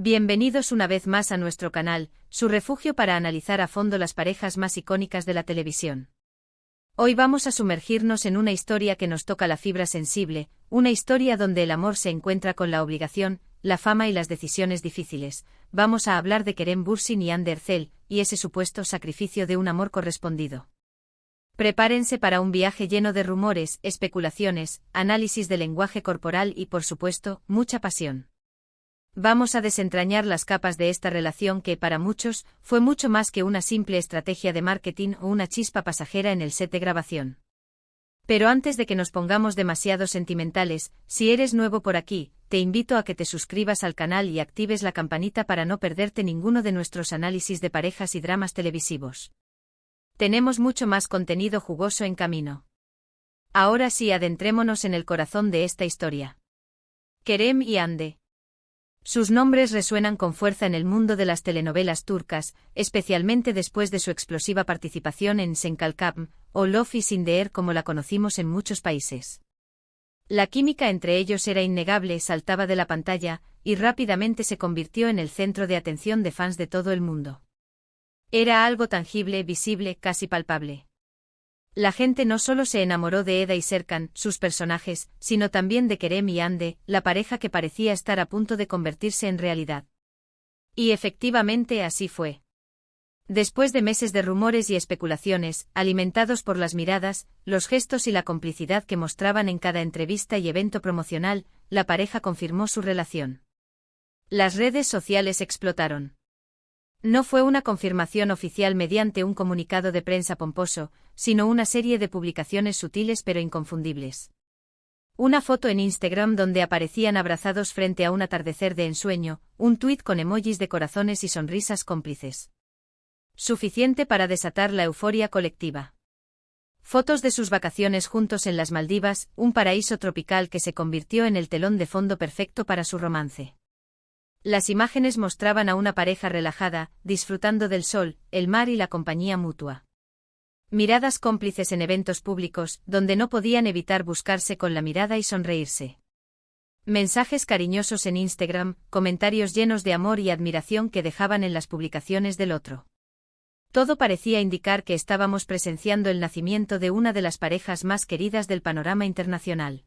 Bienvenidos una vez más a nuestro canal, su refugio para analizar a fondo las parejas más icónicas de la televisión. Hoy vamos a sumergirnos en una historia que nos toca la fibra sensible, una historia donde el amor se encuentra con la obligación, la fama y las decisiones difíciles. Vamos a hablar de Kerem Bürsin y Hande Erçel, y ese supuesto sacrificio de un amor correspondido. Prepárense para un viaje lleno de rumores, especulaciones, análisis del lenguaje corporal y, por supuesto, mucha pasión. Vamos a desentrañar las capas de esta relación que, para muchos, fue mucho más que una simple estrategia de marketing o una chispa pasajera en el set de grabación. Pero antes de que nos pongamos demasiado sentimentales, si eres nuevo por aquí, te invito a que te suscribas al canal y actives la campanita para no perderte ninguno de nuestros análisis de parejas y dramas televisivos. Tenemos mucho más contenido jugoso en camino. Ahora sí, adentrémonos en el corazón de esta historia. Kerem y Hande. Sus nombres resuenan con fuerza en el mundo de las telenovelas turcas, especialmente después de su explosiva participación en Sen Kalkam, o Love is in the Air como la conocimos en muchos países. La química entre ellos era innegable, saltaba de la pantalla, y rápidamente se convirtió en el centro de atención de fans de todo el mundo. Era algo tangible, visible, casi palpable. La gente no solo se enamoró de Eda y Serkan, sus personajes, sino también de Kerem y Hande, la pareja que parecía estar a punto de convertirse en realidad. Y efectivamente así fue. Después de meses de rumores y especulaciones, alimentados por las miradas, los gestos y la complicidad que mostraban en cada entrevista y evento promocional, la pareja confirmó su relación. Las redes sociales explotaron. No fue una confirmación oficial mediante un comunicado de prensa pomposo, sino una serie de publicaciones sutiles pero inconfundibles. Una foto en Instagram donde aparecían abrazados frente a un atardecer de ensueño, un tuit con emojis de corazones y sonrisas cómplices. Suficiente para desatar la euforia colectiva. Fotos de sus vacaciones juntos en las Maldivas, un paraíso tropical que se convirtió en el telón de fondo perfecto para su romance. Las imágenes mostraban a una pareja relajada, disfrutando del sol, el mar y la compañía mutua. Miradas cómplices en eventos públicos, donde no podían evitar buscarse con la mirada y sonreírse. Mensajes cariñosos en Instagram, comentarios llenos de amor y admiración que dejaban en las publicaciones del otro. Todo parecía indicar que estábamos presenciando el nacimiento de una de las parejas más queridas del panorama internacional.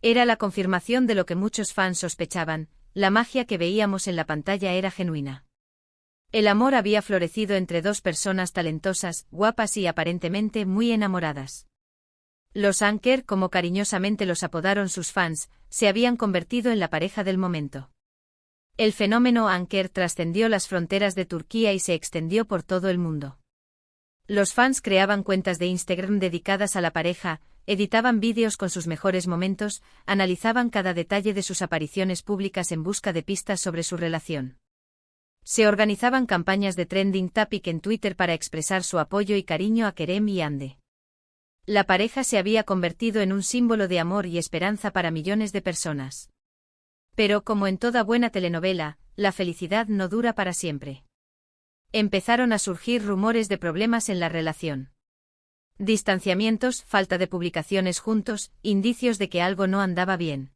Era la confirmación de lo que muchos fans sospechaban. La magia que veíamos en la pantalla era genuina. El amor había florecido entre dos personas talentosas, guapas y aparentemente muy enamoradas. Los Anker, como cariñosamente los apodaron sus fans, se habían convertido en la pareja del momento. El fenómeno Anker trascendió las fronteras de Turquía y se extendió por todo el mundo. Los fans creaban cuentas de Instagram dedicadas a la pareja, editaban vídeos con sus mejores momentos, analizaban cada detalle de sus apariciones públicas en busca de pistas sobre su relación. Se organizaban campañas de trending topic en Twitter para expresar su apoyo y cariño a Kerem y Hande. La pareja se había convertido en un símbolo de amor y esperanza para millones de personas. Pero como en toda buena telenovela, la felicidad no dura para siempre. Empezaron a surgir rumores de problemas en la relación. Distanciamientos, falta de publicaciones juntos, indicios de que algo no andaba bien.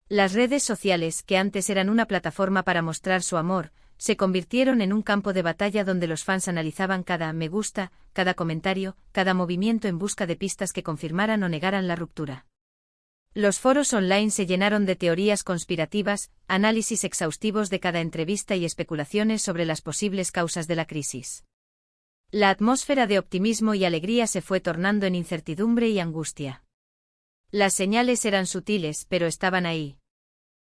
Las redes sociales, que antes eran una plataforma para mostrar su amor, se convirtieron en un campo de batalla donde los fans analizaban cada me gusta, cada comentario, cada movimiento en busca de pistas que confirmaran o negaran la ruptura. Los foros online se llenaron de teorías conspirativas, análisis exhaustivos de cada entrevista y especulaciones sobre las posibles causas de la crisis. La atmósfera de optimismo y alegría se fue tornando en incertidumbre y angustia. Las señales eran sutiles, pero estaban ahí.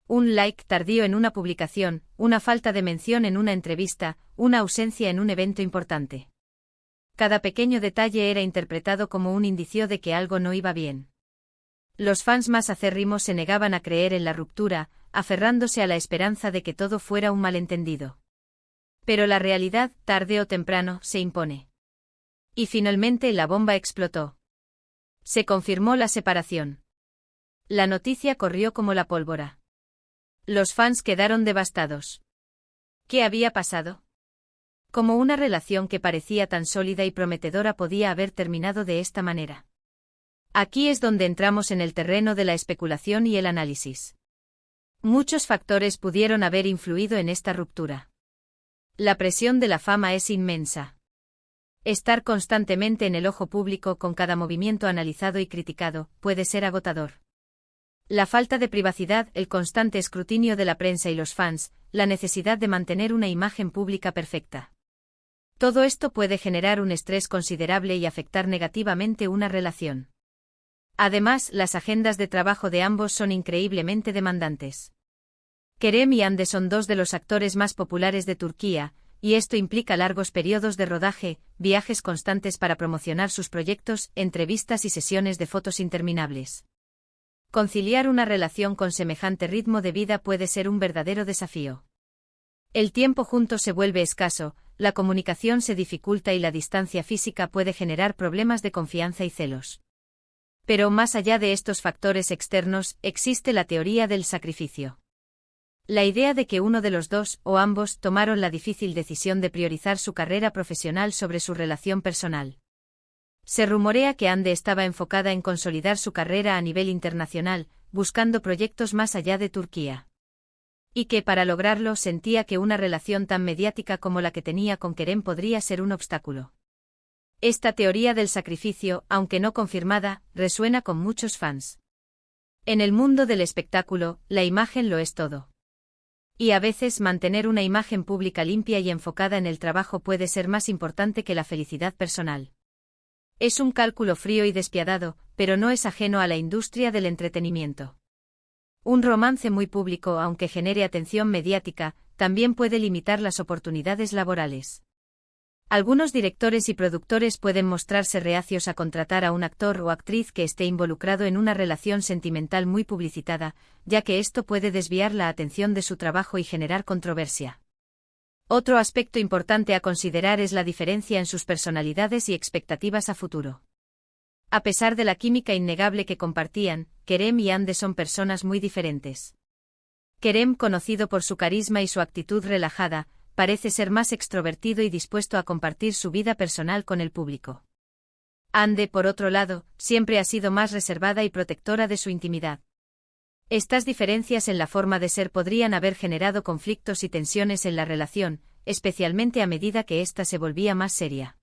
Un like tardío en una publicación, una falta de mención en una entrevista, una ausencia en un evento importante. Cada pequeño detalle era interpretado como un indicio de que algo no iba bien. Los fans más acérrimos se negaban a creer en la ruptura, aferrándose a la esperanza de que todo fuera un malentendido. Pero la realidad, tarde o temprano, se impone. Y finalmente la bomba explotó. Se confirmó la separación. La noticia corrió como la pólvora. Los fans quedaron devastados. ¿Qué había pasado? ¿Cómo una relación que parecía tan sólida y prometedora podía haber terminado de esta manera? Aquí es donde entramos en el terreno de la especulación y el análisis. Muchos factores pudieron haber influido en esta ruptura. La presión de la fama es inmensa. Estar constantemente en el ojo público con cada movimiento analizado y criticado puede ser agotador. La falta de privacidad, el constante escrutinio de la prensa y los fans, la necesidad de mantener una imagen pública perfecta. Todo esto puede generar un estrés considerable y afectar negativamente una relación. Además, las agendas de trabajo de ambos son increíblemente demandantes. Kerem y Hande son dos de los actores más populares de Turquía, y esto implica largos periodos de rodaje, viajes constantes para promocionar sus proyectos, entrevistas y sesiones de fotos interminables. Conciliar una relación con semejante ritmo de vida puede ser un verdadero desafío. El tiempo juntos se vuelve escaso, la comunicación se dificulta y la distancia física puede generar problemas de confianza y celos. Pero más allá de estos factores externos, existe la teoría del sacrificio. La idea de que uno de los dos, o ambos, tomaron la difícil decisión de priorizar su carrera profesional sobre su relación personal. Se rumorea que Hande estaba enfocada en consolidar su carrera a nivel internacional, buscando proyectos más allá de Turquía. Y que para lograrlo sentía que una relación tan mediática como la que tenía con Kerem podría ser un obstáculo. Esta teoría del sacrificio, aunque no confirmada, resuena con muchos fans. En el mundo del espectáculo, la imagen lo es todo. Y a veces mantener una imagen pública limpia y enfocada en el trabajo puede ser más importante que la felicidad personal. Es un cálculo frío y despiadado, pero no es ajeno a la industria del entretenimiento. Un romance muy público, aunque genere atención mediática, también puede limitar las oportunidades laborales. Algunos directores y productores pueden mostrarse reacios a contratar a un actor o actriz que esté involucrado en una relación sentimental muy publicitada, ya que esto puede desviar la atención de su trabajo y generar controversia. Otro aspecto importante a considerar es la diferencia en sus personalidades y expectativas a futuro. A pesar de la química innegable que compartían, Kerem y Hande son personas muy diferentes. Kerem, conocido por su carisma y su actitud relajada, parece ser más extrovertido y dispuesto a compartir su vida personal con el público. Hande, por otro lado, siempre ha sido más reservada y protectora de su intimidad. Estas diferencias en la forma de ser podrían haber generado conflictos y tensiones en la relación, especialmente a medida que ésta se volvía más seria.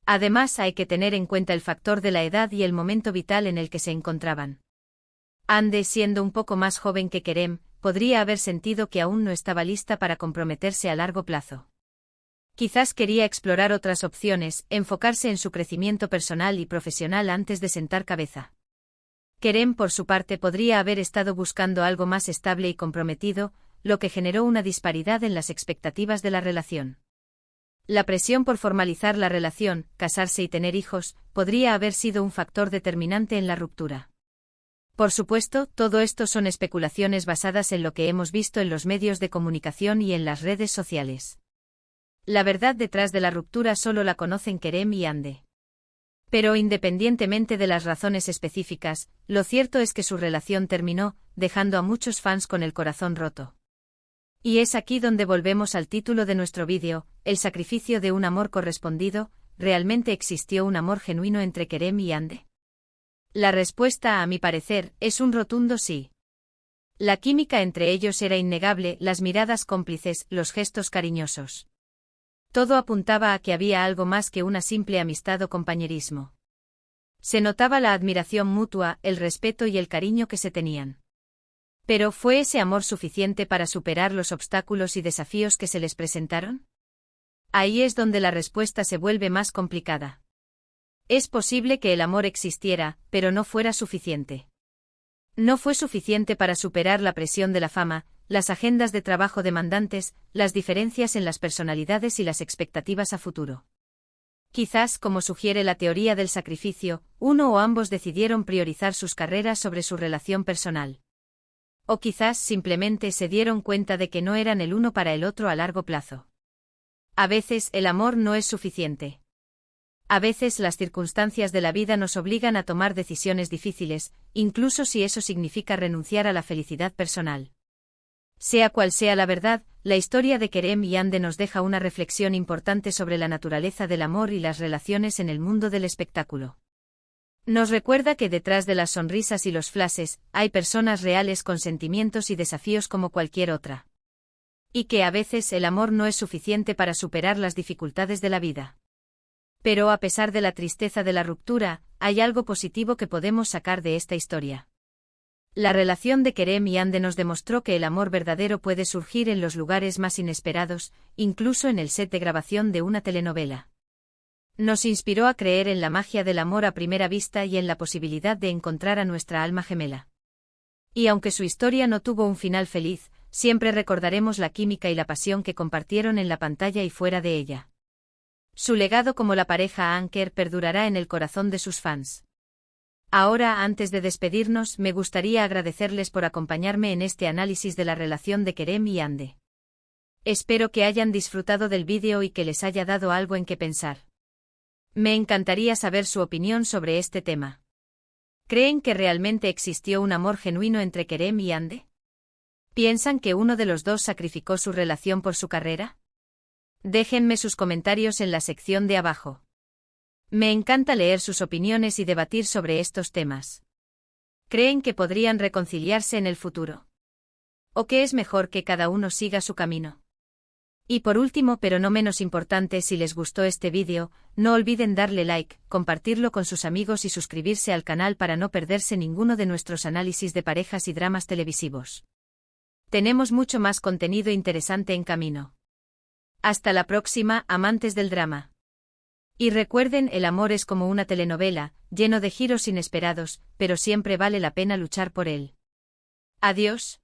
Además, hay que tener en cuenta el factor de la edad y el momento vital en el que se encontraban. Hande, siendo un poco más joven que Kerem, podría haber sentido que aún no estaba lista para comprometerse a largo plazo. Quizás quería explorar otras opciones, enfocarse en su crecimiento personal y profesional antes de sentar cabeza. Kerem, por su parte, podría haber estado buscando algo más estable y comprometido, lo que generó una disparidad en las expectativas de la relación. La presión por formalizar la relación, casarse y tener hijos, podría haber sido un factor determinante en la ruptura. Por supuesto, todo esto son especulaciones basadas en lo que hemos visto en los medios de comunicación y en las redes sociales. La verdad detrás de la ruptura solo la conocen Kerem y Hande. Pero independientemente de las razones específicas, lo cierto es que su relación terminó, dejando a muchos fans con el corazón roto. Y es aquí donde volvemos al título de nuestro vídeo, el sacrificio de un amor correspondido. ¿Realmente existió un amor genuino entre Kerem y Hande? La respuesta, a mi parecer, es un rotundo sí. La química entre ellos era innegable, las miradas cómplices, los gestos cariñosos. Todo apuntaba a que había algo más que una simple amistad o compañerismo. Se notaba la admiración mutua, el respeto y el cariño que se tenían. Pero ¿fue ese amor suficiente para superar los obstáculos y desafíos que se les presentaron? Ahí es donde la respuesta se vuelve más complicada. Es posible que el amor existiera, pero no fuera suficiente. No fue suficiente para superar la presión de la fama, las agendas de trabajo demandantes, las diferencias en las personalidades y las expectativas a futuro. Quizás, como sugiere la teoría del sacrificio, uno o ambos decidieron priorizar sus carreras sobre su relación personal. O quizás simplemente se dieron cuenta de que no eran el uno para el otro a largo plazo. A veces el amor no es suficiente. A veces las circunstancias de la vida nos obligan a tomar decisiones difíciles, incluso si eso significa renunciar a la felicidad personal. Sea cual sea la verdad, la historia de Kerem y Hande nos deja una reflexión importante sobre la naturaleza del amor y las relaciones en el mundo del espectáculo. Nos recuerda que detrás de las sonrisas y los flashes, hay personas reales con sentimientos y desafíos como cualquier otra. Y que a veces el amor no es suficiente para superar las dificultades de la vida. Pero a pesar de la tristeza de la ruptura, hay algo positivo que podemos sacar de esta historia. La relación de Kerem y Hande nos demostró que el amor verdadero puede surgir en los lugares más inesperados, incluso en el set de grabación de una telenovela. Nos inspiró a creer en la magia del amor a primera vista y en la posibilidad de encontrar a nuestra alma gemela. Y aunque su historia no tuvo un final feliz, siempre recordaremos la química y la pasión que compartieron en la pantalla y fuera de ella. Su legado como la pareja Anker perdurará en el corazón de sus fans. Ahora, antes de despedirnos, me gustaría agradecerles por acompañarme en este análisis de la relación de Kerem y Hande. Espero que hayan disfrutado del vídeo y que les haya dado algo en qué pensar. Me encantaría saber su opinión sobre este tema. ¿Creen que realmente existió un amor genuino entre Kerem y Hande? ¿Piensan que uno de los dos sacrificó su relación por su carrera? Déjenme sus comentarios en la sección de abajo. Me encanta leer sus opiniones y debatir sobre estos temas. ¿Creen que podrían reconciliarse en el futuro? ¿O que es mejor que cada uno siga su camino? Y por último, pero no menos importante, si les gustó este vídeo, no olviden darle like, compartirlo con sus amigos y suscribirse al canal para no perderse ninguno de nuestros análisis de parejas y dramas televisivos. Tenemos mucho más contenido interesante en camino. Hasta la próxima, amantes del drama. Y recuerden, el amor es como una telenovela, lleno de giros inesperados, pero siempre vale la pena luchar por él. Adiós.